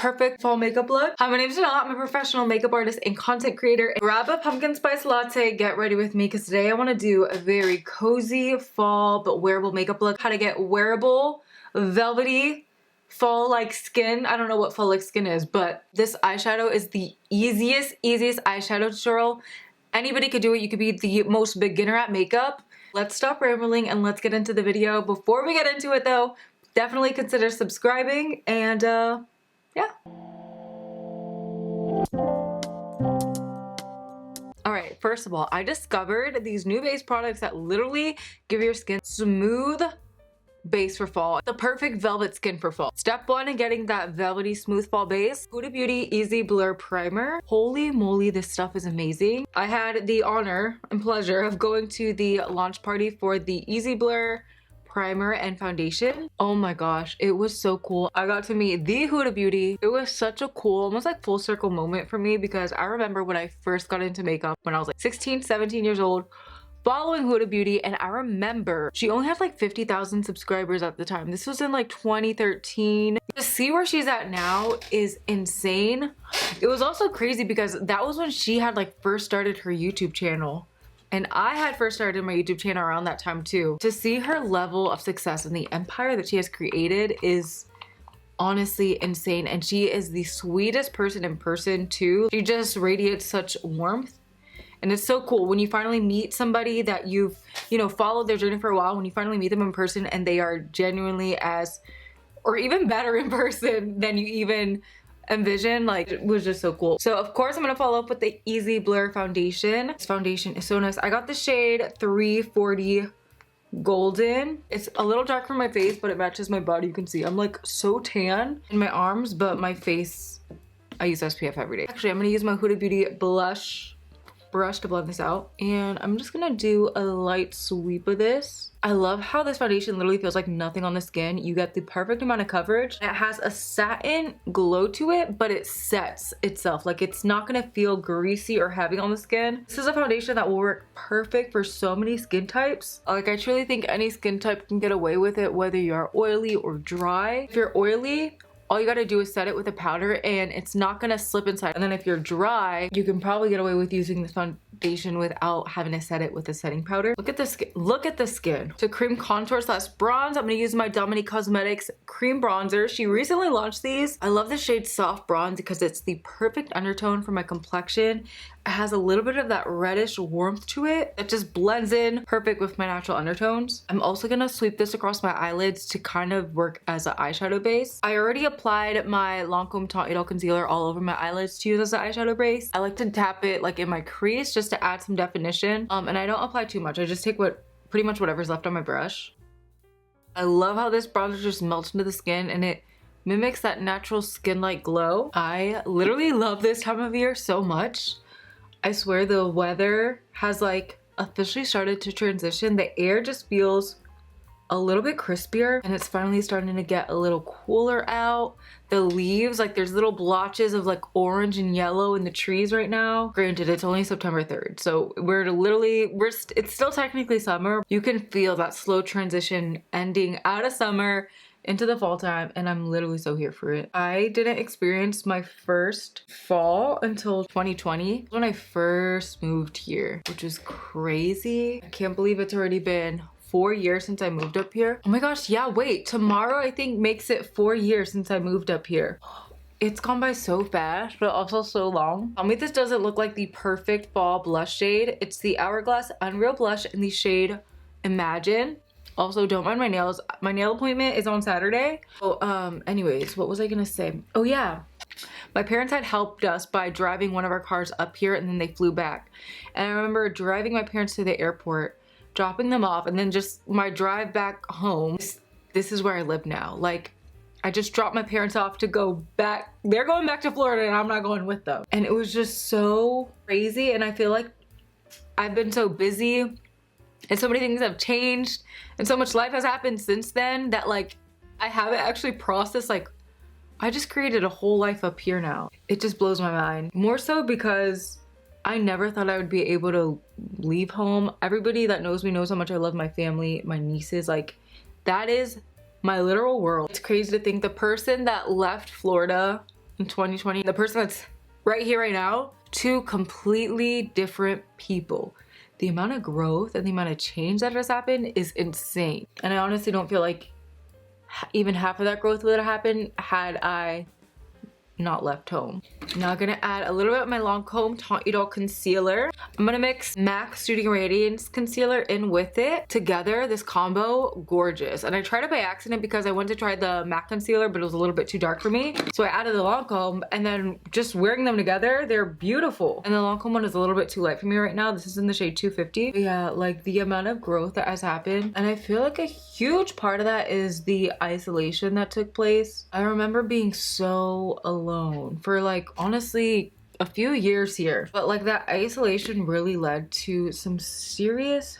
perfect fall makeup look. Hi, my name is Janelle. I'm a professional makeup artist and content creator. Grab a pumpkin spice latte, get ready with me, because today I want to do a very cozy fall but wearable makeup look. How to get wearable, velvety, fall-like skin. I don't know what fall-like skin is, but this eyeshadow is the easiest eyeshadow tutorial. Anybody could do it. You could be the most beginner at makeup. Let's stop rambling and let's get into the video. Before we get into it though, definitely consider subscribing and yeah. Alright, first of all, I discovered these new base products that literally give your skin smooth base for fall. The perfect velvet skin for fall. Step 1 in getting that velvety smooth fall base. Huda Beauty Easy Blur Primer. Holy moly, this stuff is amazing. I had the honor and pleasure of going to the launch party for the Easy Blur primer and foundation. Oh my gosh, it was so cool. I got to meet the Huda Beauty. It was such a cool, almost like full circle moment for me, because I remember when I first got into makeup when I was like 16, 17 years old, following Huda Beauty, and I remember she only had like 50,000 subscribers at the time. This was in like 2013. To see where she's at now is insane. It was also crazy because that was when she had like first started her YouTube channel. And I had first started my YouTube channel around that time too. To see her level of success and the empire that she has created is honestly insane. And she is the sweetest person in person too. She just radiates such warmth. And it's so cool when you finally meet somebody that you've, followed their journey for a while, when you finally meet them in person and they are genuinely as, or even better in person than you even envision. Like, it was just so cool. So of course I'm gonna follow up with the Easy Blur foundation. This foundation is so nice. I got the shade 340 Golden. It's a little dark for my face, but it matches my body. You can see I'm like so tan in my arms, but my face, I use SPF every day. Actually, I'm gonna use my Huda Beauty blush brush to blend this out, and I'm just gonna do a light sweep of this. I love how this foundation literally feels like nothing on the skin. You get the perfect amount of coverage. It has a satin glow to it, but it sets itself. Like, it's not gonna feel greasy or heavy on the skin. This is a foundation that will work perfect for so many skin types. Like, I truly think any skin type can get away with it, whether you're oily or dry. If you're oily, all you gotta do is set it with a powder and it's not gonna slip inside. And then if you're dry, you can probably get away with using this foundation without having to set it with a setting powder. Look at the skin. Look at the skin. To cream contour / bronze, I'm gonna use my Dominique Cosmetics cream bronzer. She recently launched these. I love the shade Soft Bronze because it's the perfect undertone for my complexion. It has a little bit of that reddish warmth to it that just blends in perfect with my natural undertones. I'm also gonna sweep this across my eyelids to kind of work as an eyeshadow base. I already applied my Lancome Idole concealer all over my eyelids to use as an eyeshadow base. I like to tap it like in my crease just to add some definition. And I don't apply too much. I just take pretty much whatever's left on my brush. I love how this bronzer just melts into the skin and it mimics that natural skin-like glow. I literally love this time of year so much. I swear the weather has like officially started to transition. The air just feels a little bit crispier and it's finally starting to get a little cooler out. The leaves, like there's little blotches of like orange and yellow in the trees right now. Granted, it's only September 3rd, so it's still technically summer. You can feel that slow transition ending out of summer into the fall time, and I'm literally so here for it. I didn't experience my first fall until 2020 when I first moved here, which is crazy. I can't believe it's already been 4 years since I moved up here. Oh my gosh, yeah, wait, tomorrow I think makes it 4 years since I moved up here. It's gone by so fast, but also so long. Tell me this doesn't look like the perfect fall blush shade. It's the Hourglass Unreal Blush in the shade Imagine. Also, don't mind my nails. My nail appointment is on Saturday. Oh, anyways, what was I gonna say? Oh yeah, my parents had helped us by driving one of our cars up here and then they flew back. And I remember driving my parents to the airport, dropping them off, and then just my drive back home. This is where I live now. Like, I just dropped my parents off to go back. They're going back to Florida and I'm not going with them. And it was just so crazy. And I feel like I've been so busy and so many things have changed and so much life has happened since then that like I haven't actually processed like I just created a whole life up here now. It just blows my mind. More so because I never thought I would be able to leave home. Everybody that knows me knows how much I love my family, my nieces. Like, that is my literal world. It's crazy to think the person that left Florida in 2020, the person that's right here right now, two completely different people. The amount of growth and the amount of change that has happened is insane. And I honestly don't feel like even half of that growth would have happened had I not left home. Now I'm gonna add a little bit of my Lancome Teint Idole concealer. I'm gonna mix MAC Studio Radiance concealer in with it. Together, this combo, gorgeous. And I tried it by accident because I went to try the MAC concealer, but it was a little bit too dark for me. So I added the Lancome, and then just wearing them together, they're beautiful. And the Lancome one is a little bit too light for me right now. This is in the shade 250. But yeah, like the amount of growth that has happened. And I feel like a huge part of that is the isolation that took place. I remember being so alone for like honestly a few years here, but like that isolation really led to some serious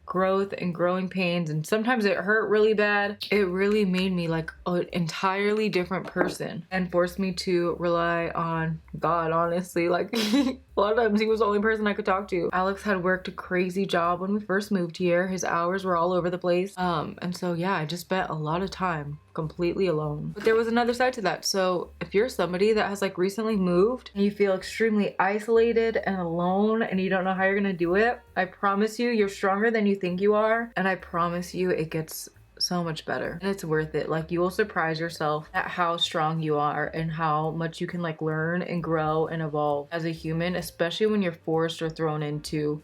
growth and growing pains, and sometimes it hurt really bad. It really made me like an entirely different person and forced me to rely on God, honestly. Like a lot of times he was the only person I could talk to. Alex had worked a crazy job when we first moved here. His hours were all over the place. And so yeah, I just spent a lot of time completely alone. But there was another side to that. So if you're somebody that has like recently moved and you feel extremely isolated and alone and you don't know how you're gonna do it, I promise you, you're stronger than you think you are. And I promise you, it gets so much better, and it's worth it. Like, you will surprise yourself at how strong you are and how much you can like learn and grow and evolve as a human, especially when you're forced or thrown into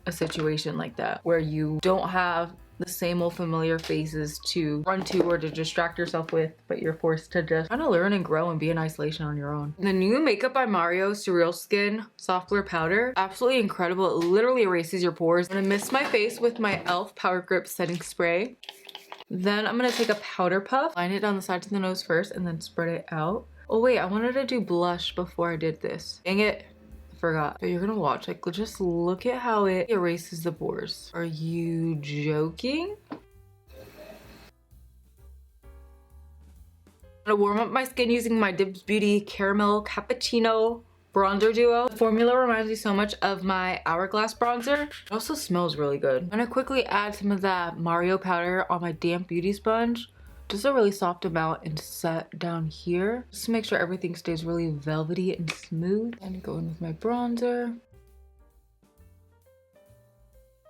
a situation like that where you don't have the same old familiar faces to run to or to distract yourself with, but you're forced to just kind of learn and grow and be in isolation on your own. The new Makeup by Mario Surreal Skin Soft Blur Powder, absolutely incredible. It literally erases your pores. I'm gonna mist my face with my e.l.f. Power Grip Setting Spray. Then I'm gonna take a powder puff, line it on the sides of the nose first, and then spread it out. Oh wait, I wanted to do blush before I did this. Dang it. Forgot. But you're gonna watch, like, just look at how it erases the pores. Are you joking? I'm gonna warm up my skin using my Dibs Beauty Caramel Cappuccino Bronzer Duo. The formula reminds me so much of my Hourglass bronzer. It also smells really good. I'm gonna quickly add some of that Mario powder on my damp beauty sponge. Just a really soft amount, and set down here just to make sure everything stays really velvety and smooth. And go in with my bronzer.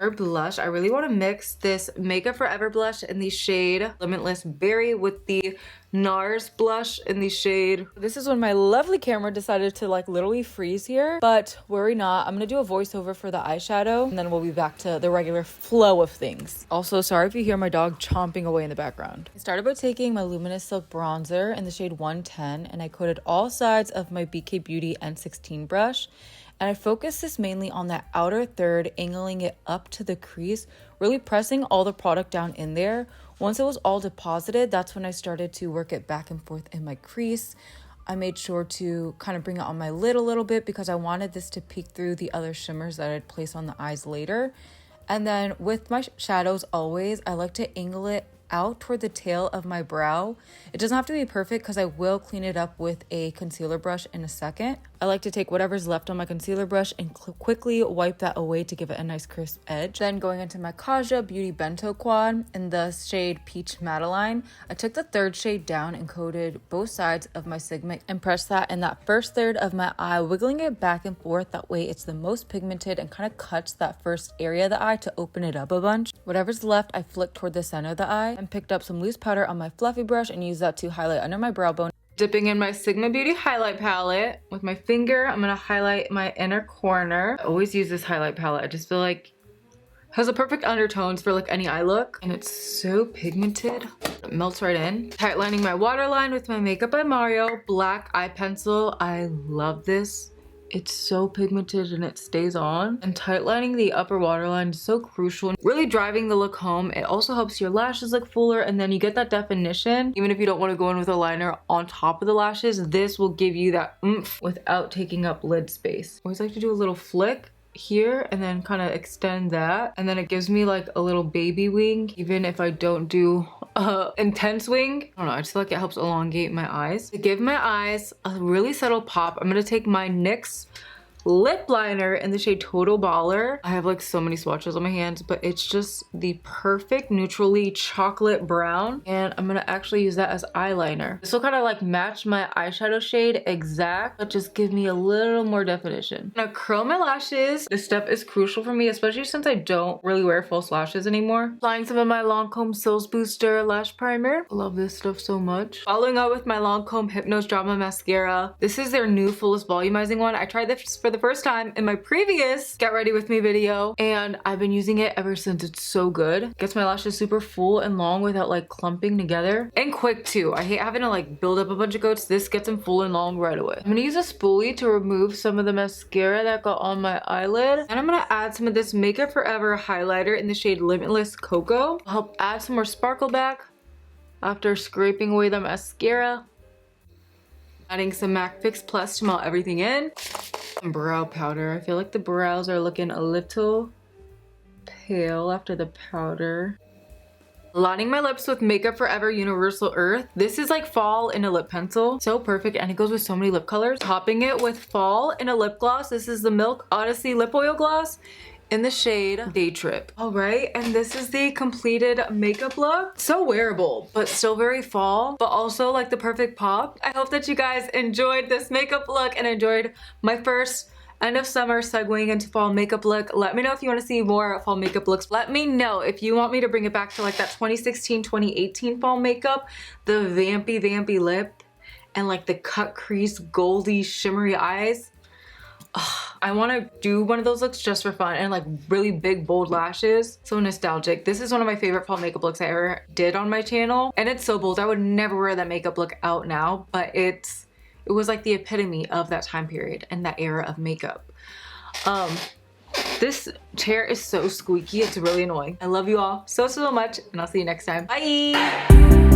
For blush, I really want to mix this Makeup Forever blush in the shade Limitless Berry with the Nars blush in the shade. This is when my lovely camera decided to like literally freeze here, but worry not. I'm gonna do a voiceover for the eyeshadow, and then we'll be back to the regular flow of things. Also, sorry if you hear my dog chomping away in the background. I started by taking my Luminous Silk Bronzer in the shade 110, and I coated all sides of my BK Beauty N16 brush. And I focused this mainly on that outer third, angling it up to the crease, really pressing all the product down in there. Once it was all deposited, that's when I started to work it back and forth in my crease. I made sure to kind of bring it on my lid a little bit because I wanted this to peek through the other shimmers that I'd place on the eyes later. And then with my shadows always, I like to angle it out toward the tail of my brow. It doesn't have to be perfect because I will clean it up with a concealer brush in a second. I like to take whatever's left on my concealer brush and quickly wipe that away to give it a nice crisp edge. Then going into my Kaja Beauty Bento quad in the shade Peach Madelline, I took the third shade down and coated both sides of my Sigma and pressed that in that first third of my eye, wiggling it back and forth. That way it's the most pigmented and kind of cuts that first area of the eye to open it up a bunch. Whatever's left, I flicked toward the center of the eye and picked up some loose powder on my fluffy brush and used that to highlight under my brow bone. Dipping in my Sigma Beauty highlight palette with my finger, I'm gonna highlight my inner corner. I always use this highlight palette. I just feel like it has the perfect undertones for like any eye look, and it's so pigmented. It melts right in. Tight lining my waterline with my Makeup by Mario black eye pencil. I love this. It's so pigmented and it stays on. And tight lining the upper waterline is so crucial. Really driving the look home. It also helps your lashes look fuller, and then you get that definition. Even if you don't want to go in with a liner on top of the lashes, this will give you that oomph without taking up lid space. I always like to do a little flick here and then kind of extend that, and then it gives me like a little baby wing even if I don't do intense wing. I don't know, I just feel like it helps elongate my eyes. To give my eyes a really subtle pop, I'm gonna take my NYX lip liner in the shade Total Baller. I have like so many swatches on my hands, but it's just the perfect neutrally chocolate brown. And I'm gonna actually use that as eyeliner. This will kind of like match my eyeshadow shade exact, but just give me a little more definition. I'm gonna curl my lashes. This step is crucial for me, especially since I don't really wear false lashes anymore. Applying some of my Lancome Cils Booster Lash Primer. I love this stuff so much. Following up with my Lancome Hypnose Drama mascara. This is their new fullest volumizing one. I tried this for the first time in my previous Get Ready With Me video, and I've been using it ever since. It's so good. Gets my lashes super full and long without like clumping together. And quick too. I hate having to like build up a bunch of coats. This gets them full and long right away. I'm gonna use a spoolie to remove some of the mascara that got on my eyelid. And I'm gonna add some of this Makeup Forever highlighter in the shade Limitless Cocoa. I'll help add some more sparkle back after scraping away the mascara. Adding some MAC Fix Plus to melt everything in. Some brow powder. I feel like the brows are looking a little pale after the powder. Lining my lips with Makeup Forever Universal Earth. This is like fall in a lip pencil. So perfect, and it goes with so many lip colors. Topping it with fall in a lip gloss. This is the Milk Odyssey Lip Oil Gloss in the shade Day Trip. All right, and this is the completed makeup look. So wearable, but still very fall, but also like the perfect pop. I hope that you guys enjoyed this makeup look and enjoyed my first end of summer segueing into fall makeup look. Let me know if you want to see more fall makeup looks. Let me know if you want me to bring it back to like that 2016, 2018 fall makeup, the vampy lip and like the cut crease goldy shimmery eyes. I want to do one of those looks just for fun, and like really big bold lashes. So nostalgic. This is one of my favorite fall makeup looks I ever did on my channel, and it's so bold. I would never wear that makeup look out now, but it was like the epitome of that time period and that era of makeup. This chair is so squeaky, it's really annoying. I love you all so much, and I'll see you next time. Bye!